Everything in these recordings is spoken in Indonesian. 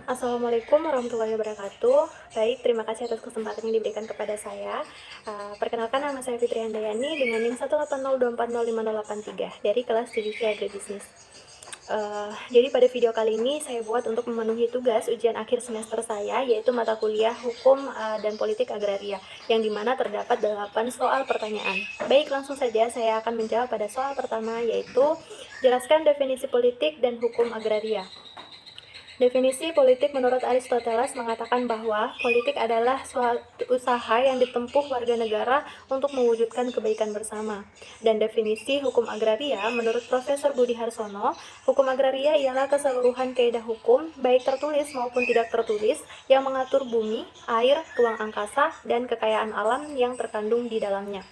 Assalamualaikum warahmatullahi wabarakatuh. Baik, terima kasih atas kesempatan yang diberikan kepada saya. Perkenalkan, nama saya Fitri Handayani dengan NIM 180240583 dari kelas 7C Agribisnis. Jadi pada video kali ini saya buat untuk memenuhi tugas ujian akhir semester saya, yaitu mata kuliah Hukum dan Politik Agraria, yang dimana terdapat 8 soal pertanyaan. Baik, langsung saja saya akan menjawab pada soal pertama, yaitu jelaskan definisi politik dan hukum agraria. Definisi politik menurut Aristoteles mengatakan bahwa politik adalah suatu usaha yang ditempuh warga negara untuk mewujudkan kebaikan bersama. Dan definisi hukum agraria menurut Profesor Budi Harsono, hukum agraria ialah keseluruhan kaidah hukum, baik tertulis maupun tidak tertulis, yang mengatur bumi, air, ruang angkasa, dan kekayaan alam yang terkandung di dalamnya.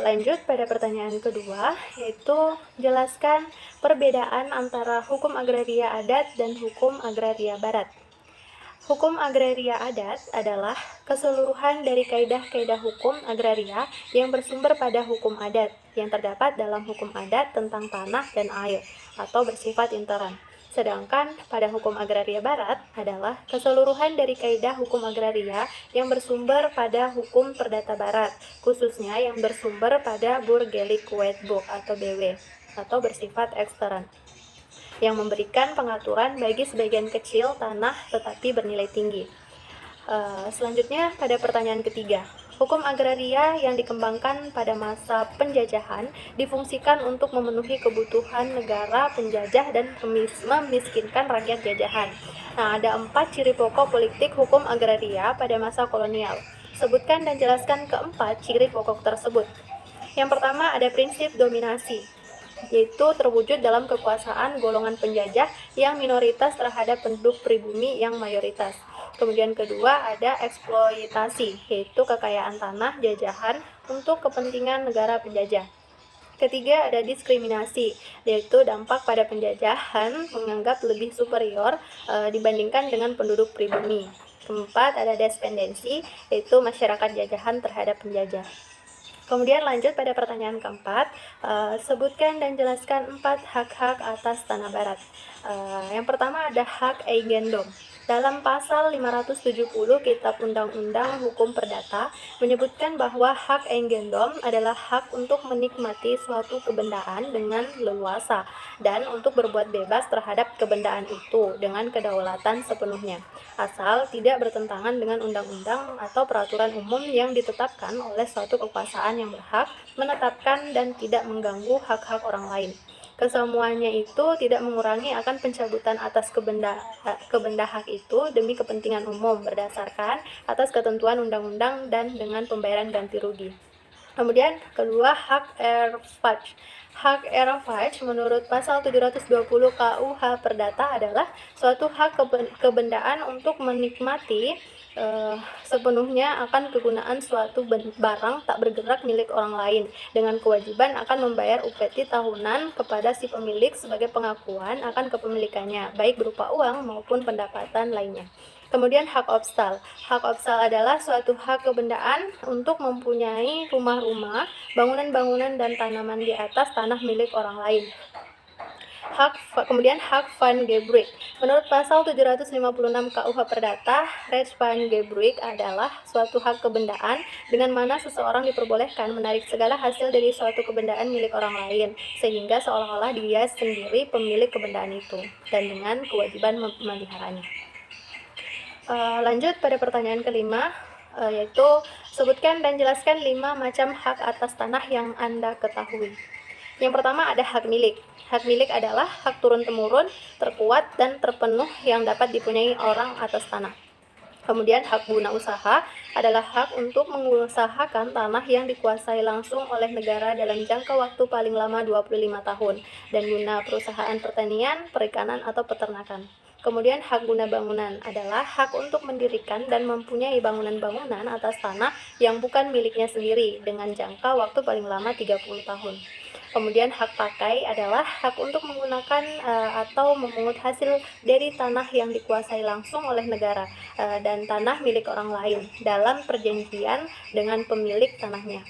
Lanjut pada pertanyaan kedua, yaitu jelaskan perbedaan antara hukum agraria adat dan hukum agraria barat. Hukum agraria adat adalah keseluruhan dari kaidah-kaidah hukum agraria yang bersumber pada hukum adat yang terdapat dalam hukum adat tentang tanah dan air atau bersifat interan. Sedangkan pada hukum agraria barat adalah keseluruhan dari kaidah hukum agraria yang bersumber pada hukum perdata barat, khususnya yang bersumber pada Burgerlijk Wetboek atau BW atau bersifat ekstern, yang memberikan pengaturan bagi sebagian kecil tanah tetapi bernilai tinggi. Selanjutnya pada pertanyaan ketiga, hukum agraria yang dikembangkan pada masa penjajahan difungsikan untuk memenuhi kebutuhan negara penjajah dan memiskinkan rakyat jajahan. Nah, ada 4 ciri pokok politik hukum agraria pada masa kolonial. Sebutkan dan jelaskan keempat ciri pokok tersebut. Yang pertama ada prinsip dominasi, yaitu terwujud dalam kekuasaan golongan penjajah yang minoritas terhadap penduduk pribumi yang mayoritas. Kemudian kedua ada eksploitasi, yaitu kekayaan tanah jajahan untuk kepentingan negara penjajah. Ketiga ada diskriminasi, yaitu dampak pada penjajahan menganggap lebih superior dibandingkan dengan penduduk pribumi. Keempat ada dependensi, yaitu masyarakat jajahan terhadap penjajah. Kemudian lanjut pada pertanyaan keempat, sebutkan dan jelaskan 4 hak-hak atas tanah barat. Yang pertama ada hak eigendom. Dalam pasal 570 Kitab Undang-Undang Hukum Perdata menyebutkan bahwa hak eigendom adalah hak untuk menikmati suatu kebendaan dengan leluasa dan untuk berbuat bebas terhadap kebendaan itu dengan kedaulatan sepenuhnya, asal tidak bertentangan dengan undang-undang atau peraturan umum yang ditetapkan oleh suatu kekuasaan yang berhak menetapkan dan tidak mengganggu hak-hak orang lain. Kesemuanya itu tidak mengurangi akan pencabutan atas kebenda hak itu demi kepentingan umum berdasarkan atas ketentuan undang-undang dan dengan pembayaran ganti rugi. Kemudian kedua, hak erfaj. Hak erfaj menurut pasal 720 KUH Perdata adalah suatu hak kebendaan untuk menikmati sepenuhnya akan kegunaan suatu barang tak bergerak milik orang lain dengan kewajiban akan membayar upeti tahunan kepada si pemilik sebagai pengakuan akan kepemilikannya, baik berupa uang maupun pendapatan lainnya. Kemudian hak obstal. Hak obstal adalah suatu hak kebendaan untuk mempunyai rumah-rumah, bangunan-bangunan dan tanaman di atas tanah milik orang lain. Kemudian hak van Gebruik. Menurut pasal 756 KUH Perdata, recht van Gebruik adalah suatu hak kebendaan dengan mana seseorang diperbolehkan menarik segala hasil dari suatu kebendaan milik orang lain, sehingga seolah-olah dia sendiri pemilik kebendaan itu dan dengan kewajiban memeliharanya. Lanjut pada pertanyaan kelima, yaitu sebutkan dan jelaskan 5 macam hak atas tanah yang Anda ketahui. Yang pertama ada hak milik. Hak milik adalah hak turun-temurun, terkuat dan terpenuh yang dapat dipunyai orang atas tanah. Kemudian hak guna usaha adalah hak untuk mengusahakan tanah yang dikuasai langsung oleh negara dalam jangka waktu paling lama 25 tahun dan guna perusahaan pertanian, perikanan atau peternakan. Kemudian hak guna bangunan adalah hak untuk mendirikan dan mempunyai bangunan-bangunan atas tanah yang bukan miliknya sendiri dengan jangka waktu paling lama 30 tahun. Kemudian hak pakai adalah hak untuk menggunakan atau memungut hasil dari tanah yang dikuasai langsung oleh negara dan tanah milik orang lain dalam perjanjian dengan pemilik tanahnya.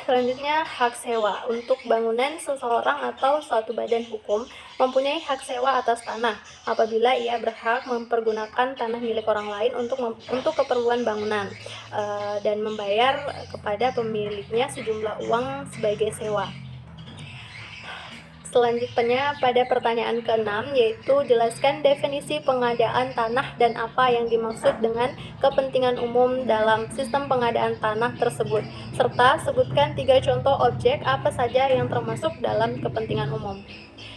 selanjutnya hak sewa. Untuk bangunan, seseorang atau suatu badan hukum mempunyai hak sewa atas tanah apabila ia berhak mempergunakan tanah milik orang lain untuk keperluan bangunan dan membayar kepada pemiliknya sejumlah uang sebagai sewa. Selanjutnya pada pertanyaan ke-6 yaitu jelaskan definisi pengadaan tanah dan apa yang dimaksud dengan kepentingan umum dalam sistem pengadaan tanah tersebut, serta sebutkan 3 contoh objek apa saja yang termasuk dalam kepentingan umum.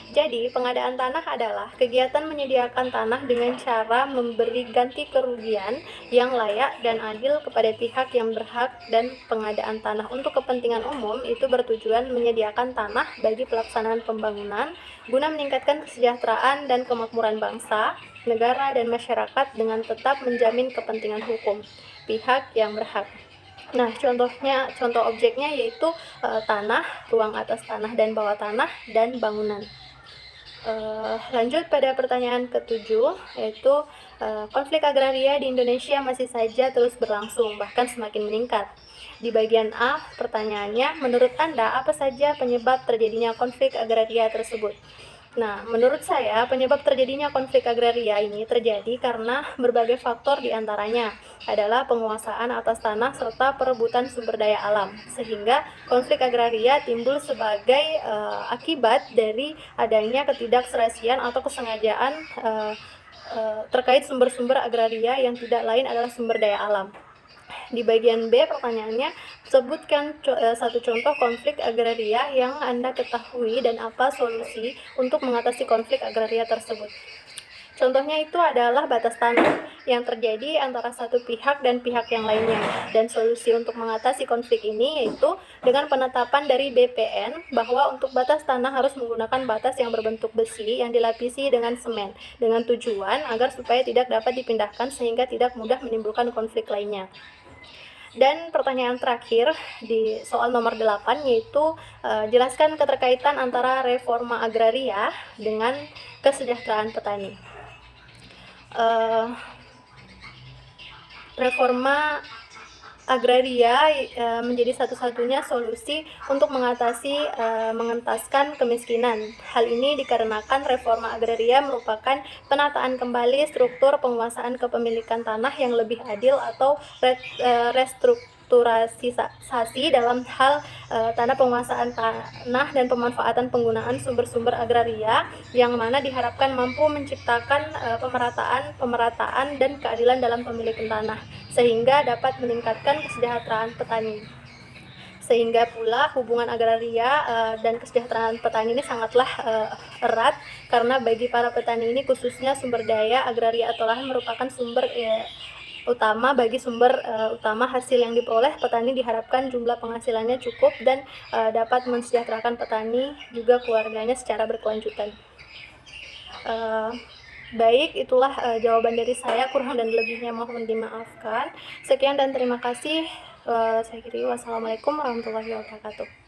Jadi, pengadaan tanah adalah kegiatan menyediakan tanah dengan cara memberi ganti kerugian yang layak dan adil kepada pihak yang berhak, dan pengadaan tanah untuk kepentingan umum itu bertujuan menyediakan tanah bagi pelaksanaan pembangunan guna meningkatkan kesejahteraan dan kemakmuran bangsa, negara, dan masyarakat dengan tetap menjamin kepentingan hukum pihak yang berhak. Nah, contoh objeknya yaitu tanah, ruang atas tanah dan bawah tanah, dan bangunan. Lanjut pada pertanyaan ke-7 yaitu konflik agraria di Indonesia masih saja terus berlangsung, bahkan semakin meningkat. Di bagian A, pertanyaannya, menurut Anda apa saja penyebab terjadinya konflik agraria tersebut? Nah, menurut saya penyebab terjadinya konflik agraria ini terjadi karena berbagai faktor, diantaranya adalah penguasaan atas tanah serta perebutan sumber daya alam, sehingga konflik agraria timbul sebagai akibat dari adanya ketidakserasian atau kesengajaan terkait sumber-sumber agraria yang tidak lain adalah sumber daya alam. Di bagian B pertanyaannya, sebutkan satu contoh konflik agraria yang Anda ketahui dan apa solusi untuk mengatasi konflik agraria tersebut. Contohnya itu adalah batas tanah yang terjadi antara satu pihak dan pihak yang lainnya, dan solusi untuk mengatasi konflik ini yaitu dengan penetapan dari BPN bahwa untuk batas tanah harus menggunakan batas yang berbentuk besi yang dilapisi dengan semen, dengan tujuan agar supaya tidak dapat dipindahkan sehingga tidak mudah menimbulkan konflik lainnya. Dan pertanyaan terakhir di soal nomor 8 yaitu jelaskan keterkaitan antara reforma agraria dengan kesejahteraan petani. Reforma agraria menjadi satu-satunya solusi untuk mengentaskan kemiskinan. Hal ini dikarenakan reforma agraria merupakan penataan kembali struktur penguasaan kepemilikan tanah yang lebih adil atau restrukturasi dalam hal tanah, penguasaan tanah, dan pemanfaatan penggunaan sumber-sumber agraria yang mana diharapkan mampu menciptakan pemerataan dan keadilan dalam pemilikan tanah, sehingga dapat meningkatkan kesejahteraan petani. Sehingga pula hubungan agraria dan kesejahteraan petani ini sangatlah erat, karena bagi para petani ini khususnya sumber daya agraria atau lahan merupakan sumber utama utama hasil yang diperoleh petani. Diharapkan jumlah penghasilannya cukup dan dapat mensejahterakan petani juga keluarganya secara berkelanjutan. Baik, itulah jawaban dari saya, kurang dan lebihnya mohon dimaafkan. Sekian dan terima kasih. Saya kira wassalamualaikum warahmatullahi wabarakatuh.